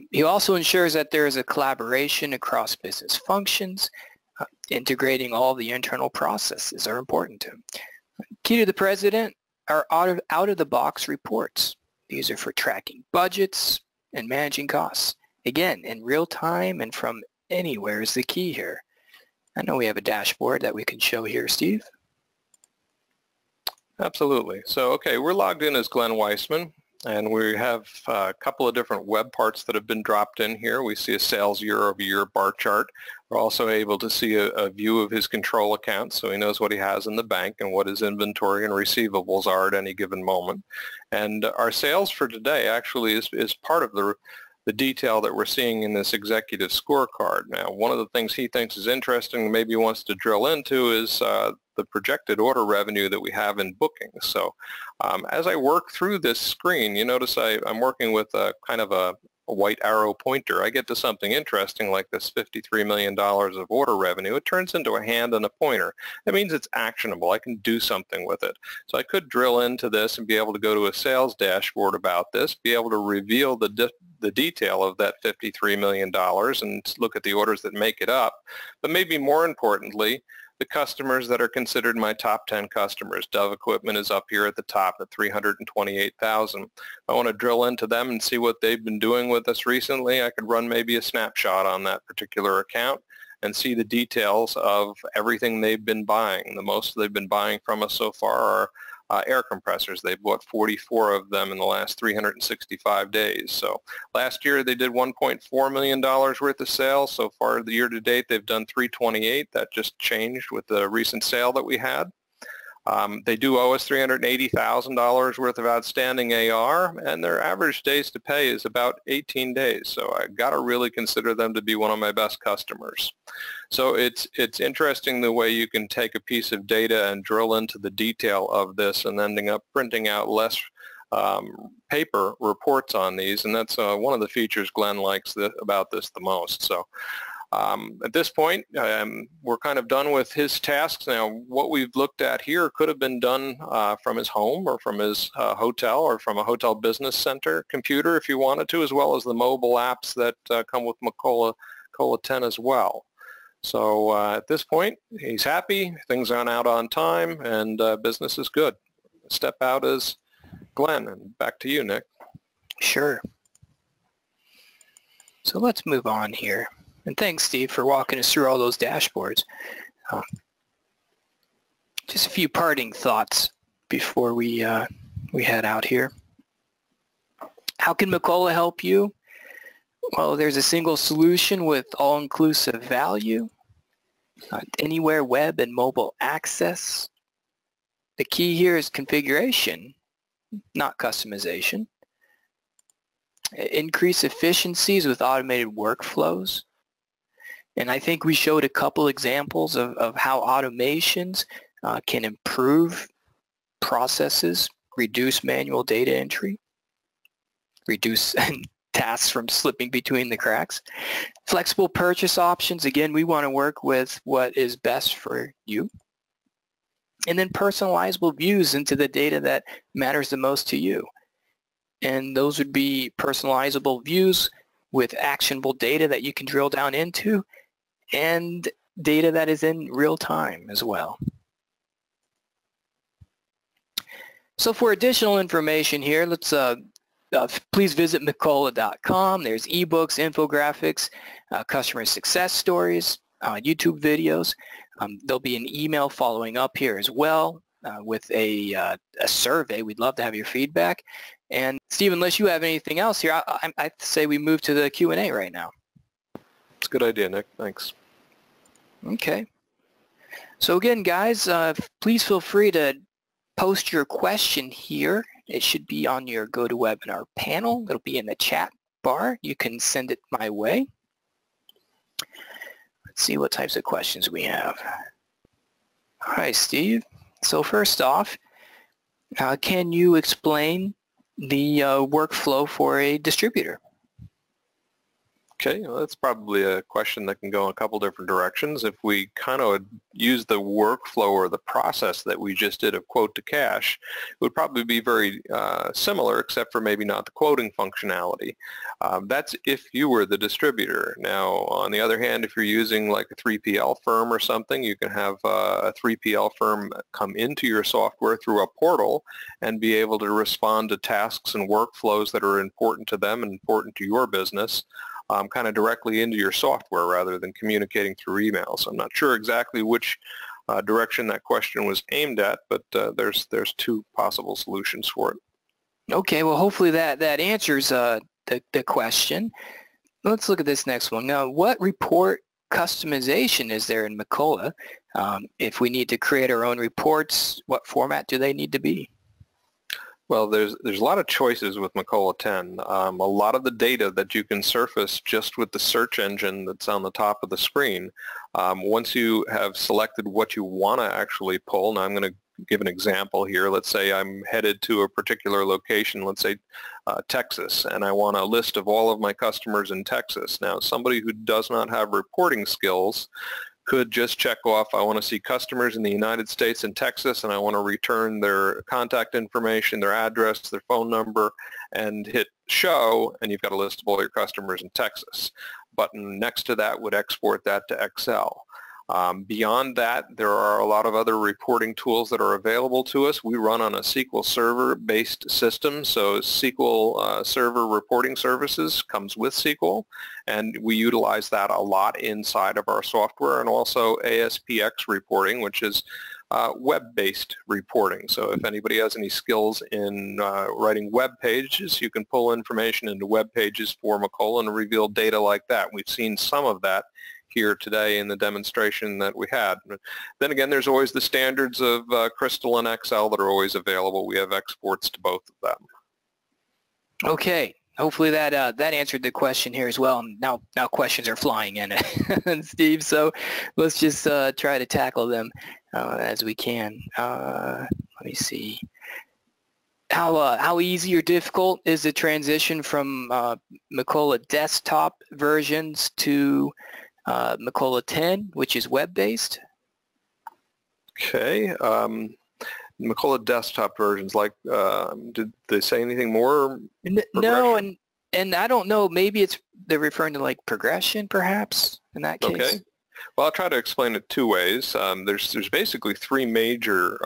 He also ensures that there is a collaboration across business functions. Integrating all the internal processes are important to him. Key to the president are out-of-the-box reports. These are for tracking budgets and managing costs. Again, in real time and from anywhere is the key here. I know we have a dashboard that we can show here, Steve. Absolutely. So, okay, we're logged in as Glenn Weissman, and we have a couple of different web parts that have been dropped in here. We see a sales year-over-year bar chart. We're also able to see a view of his control account, so he knows what he has in the bank and what his inventory and receivables are at any given moment. And our sales for today actually is part of the detail that we're seeing in this executive scorecard. Now, one of the things he thinks is interesting, maybe he wants to drill into, is the projected order revenue that we have in bookings. So as I work through this screen, you notice I'm working with a kind of a white arrow pointer. I get to something interesting like this $53 million of order revenue. It turns into a hand and a pointer. That means it's actionable. I can do something with it. So I could drill into this and be able to go to a sales dashboard about this, be able to reveal the detail of that $53 million and look at the orders that make it up. But maybe more importantly, the customers that are considered my top 10 customers. Dove Equipment is up here at the top at 328,000. I want to drill into them and see what they've been doing with us recently. I could run maybe a snapshot on that particular account and see the details of everything they've been buying. The most they've been buying from us so far are air compressors. They bought 44 of them in the last 365 days. So last year they did $1.4 million worth of sales. So far the year to date they've done 328. That just changed with the recent sale that we had. They do owe us $380,000 worth of outstanding AR, and their average days to pay is about 18 days. So I got to really consider them to be one of my best customers. So it's interesting the way you can take a piece of data and drill into the detail of this and ending up printing out less paper reports on these, and that's one of the features Glenn likes about this the most. So at this point, we're kind of done with his tasks. Now, what we've looked at here could have been done from his home or from his hotel or from a hotel business center computer if you wanted to, as well as the mobile apps that come with Macola 10 as well. So at this point, he's happy, things are out on time, and business is good. Step out as Glenn, and back to you, Nick. Sure. So let's move on here. And thanks, Steve, for walking us through all those dashboards. Just a few parting thoughts before we head out here. How can Macola help you? Well, there's a single solution with all-inclusive value, anywhere web and mobile access. The key here is configuration, not customization. Increase efficiencies with automated workflows. And I think we showed a couple examples of how automations can improve processes, reduce manual data entry, reduce tasks from slipping between the cracks. Flexible purchase options, again, we want to work with what is best for you. And then personalizable views into the data that matters the most to you. And those would be personalizable views with actionable data that you can drill down into, and data that is in real time as well. So for additional information here, let's please visit Macola.com. There's ebooks, infographics, customer success stories, YouTube videos. There'll be an email following up here as well with a survey. We'd love to have your feedback. And Steve, unless you have anything else here, I say we move to the Q&A right now. It's a good idea, Nick. Thanks. Okay. So again, guys, please feel free to post your question here. It should be on your GoToWebinar panel. It'll be in the chat bar. You can send it my way. Let's see what types of questions we have. All right, Steve. So first off, can you explain the workflow for a distributor? Okay, well, that's probably a question that can go in a couple different directions. If we kind of use the workflow or the process that we just did of quote to cash, it would probably be very similar, except for maybe not the quoting functionality. That's if you were the distributor. Now, on the other hand, if you're using like a 3PL firm or something, you can have a 3PL firm come into your software through a portal and be able to respond to tasks and workflows that are important to them and important to your business. Kind of directly into your software rather than communicating through email. So I'm not sure exactly which direction that question was aimed at, but there's two possible solutions for it. Okay, well hopefully that answers the question. Let's look at this next one. Now, what report customization is there in Macola? If we need to create our own reports, what format do they need to be? Well, there's a lot of choices with Macola 10. A lot of the data that you can surface just with the search engine that's on the top of the screen, once you have selected what you want to actually pull, now I'm going to give an example here. Let's say I'm headed to a particular location, let's say Texas, and I want a list of all of my customers in Texas. Now, somebody who does not have reporting skills could just check off, I want to see customers in the United States and Texas, and I want to return their contact information, their address, their phone number, and hit show, and you've got a list of all your customers in Texas. Button next to that would export that to Excel. Beyond that, there are a lot of other reporting tools that are available to us. We run on a SQL Server-based system, so SQL Server reporting services comes with SQL, and we utilize that a lot inside of our software, and also ASPX reporting, which is web-based reporting. So if anybody has any skills in writing web pages, you can pull information into web pages for Macola and reveal data like that. We've seen some of that here today in the demonstration that we had. Then again, there's always the standards of Crystal and Excel that are always available. We have exports to both of them. Okay, hopefully that answered the question here as well. Now questions are flying in, Steve. So let's just try to tackle them as we can. Let me see. How easy or difficult is the transition from Macola desktop versions to Macola 10, which is web-based? Okay. Macola desktop versions, like, did they say anything more? No, and I don't know, maybe they're referring to like progression perhaps in that case. Okay. Well, I'll try to explain it two ways. There's basically three major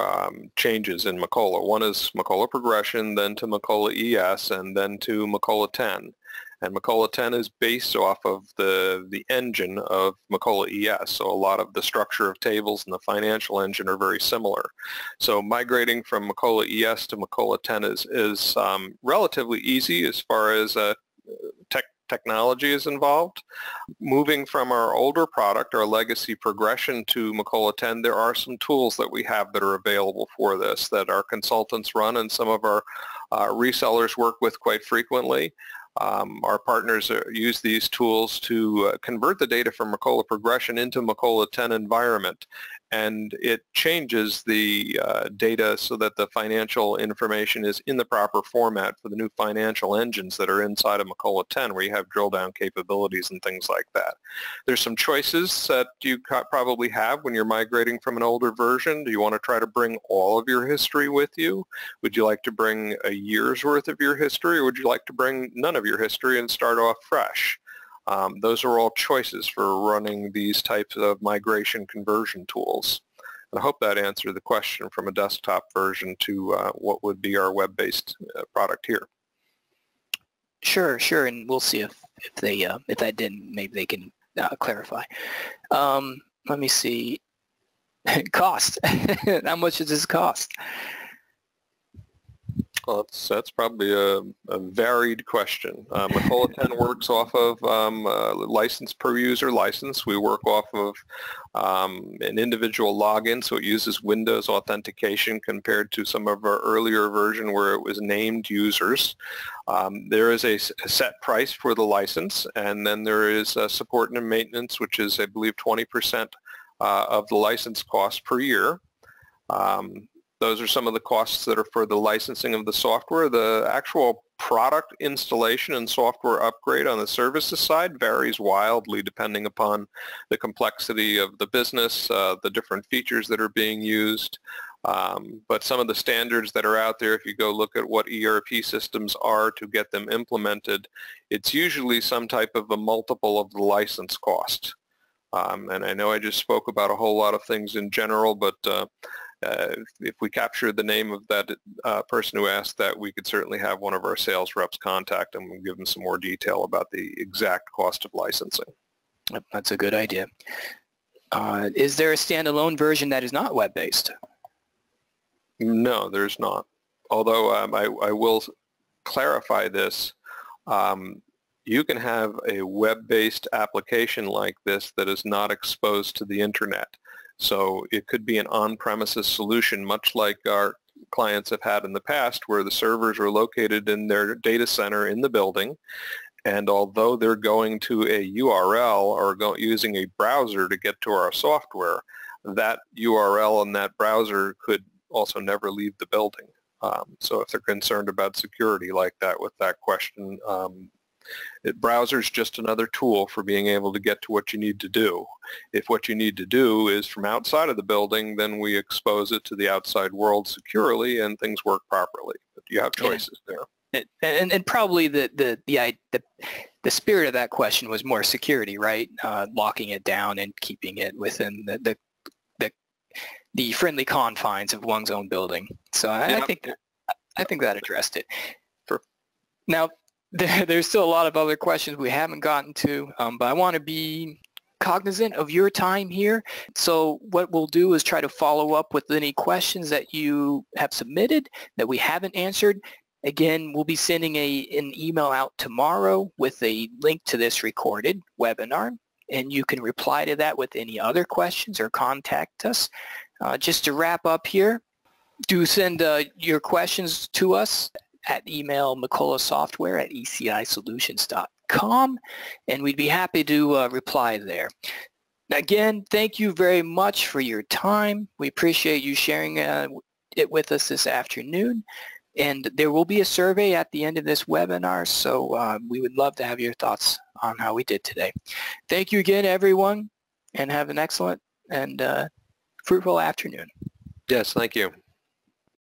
changes in Macola. One is Macola progression, then to Macola ES, and then to Macola 10. And Macola 10 is based off of the engine of Macola ES, so a lot of the structure of tables and the financial engine are very similar. So migrating from Macola ES to Macola 10 is relatively easy as far as technology is involved. Moving from our older product, our legacy progression, to Macola 10, there are some tools that we have that are available for this that our consultants run and some of our resellers work with quite frequently. Our partners use these tools to convert the data from Macola progression into Macola 10 environment, and it changes the data so that the financial information is in the proper format for the new financial engines that are inside of Macola 10, where you have drill down capabilities and things like that. There's some choices that you probably have when you're migrating from an older version. Do you want to try to bring all of your history with you? Would you like to bring a year's worth of your history, or would you like to bring none of your history and start off fresh? Those are all choices for running these types of migration conversion tools. And I hope that answered the question from a desktop version to what would be our web-based product here. Sure, sure, and we'll see if they if that didn't, maybe they can clarify. Let me see. Cost. How much does this cost? Well, that's probably a varied question. Macola 10 works off of license per user license. We work off of an individual login, so it uses Windows authentication compared to some of our earlier version where it was named users. There is a set price for the license, and then there is support and maintenance, which is, I believe, 20% of the license cost per year. Those are some of the costs that are for the licensing of the software. The actual product installation and software upgrade on the services side varies wildly depending upon the complexity of the business, the different features that are being used. But some of the standards that are out there, if you go look at what ERP systems are to get them implemented, it's usually some type of a multiple of the license cost. And I know I just spoke about a whole lot of things in general, but if we capture the name of that person who asked that, we could certainly have one of our sales reps contact them and give them some more detail about the exact cost of licensing. That's a good idea. Is there a standalone version that is not web-based? No, there's not. Although I will clarify this. You can have a web-based application like this that is not exposed to the internet. So it could be an on-premises solution, much like our clients have had in the past, where the servers are located in their data center in the building. And although they're going to a URL or using a browser to get to our software, that URL and that browser could also never leave the building. So if they're concerned about security like that with that question, browser's just another tool for being able to get to what you need to do. If what you need to do is from outside of the building, then we expose it to the outside world securely and things work properly. But you have choices there. And probably the spirit of that question was more security, right? Locking it down and keeping it within the friendly confines of one's own building. So I think that addressed it. Now, there's still a lot of other questions we haven't gotten to, but I want to be cognizant of your time here. So what we'll do is try to follow up with any questions that you have submitted that we haven't answered. Again, we'll be sending an email out tomorrow with a link to this recorded webinar, and you can reply to that with any other questions or contact us. Just to wrap up here, do send your questions to us at email macolasoftware@ecisolutions.com, and we'd be happy to reply there. Again, thank you very much for your time. We appreciate you sharing it with us this afternoon, and there will be a survey at the end of this webinar, so we would love to have your thoughts on how we did today. Thank you again, everyone, and have an excellent and fruitful afternoon. Yes, thank you.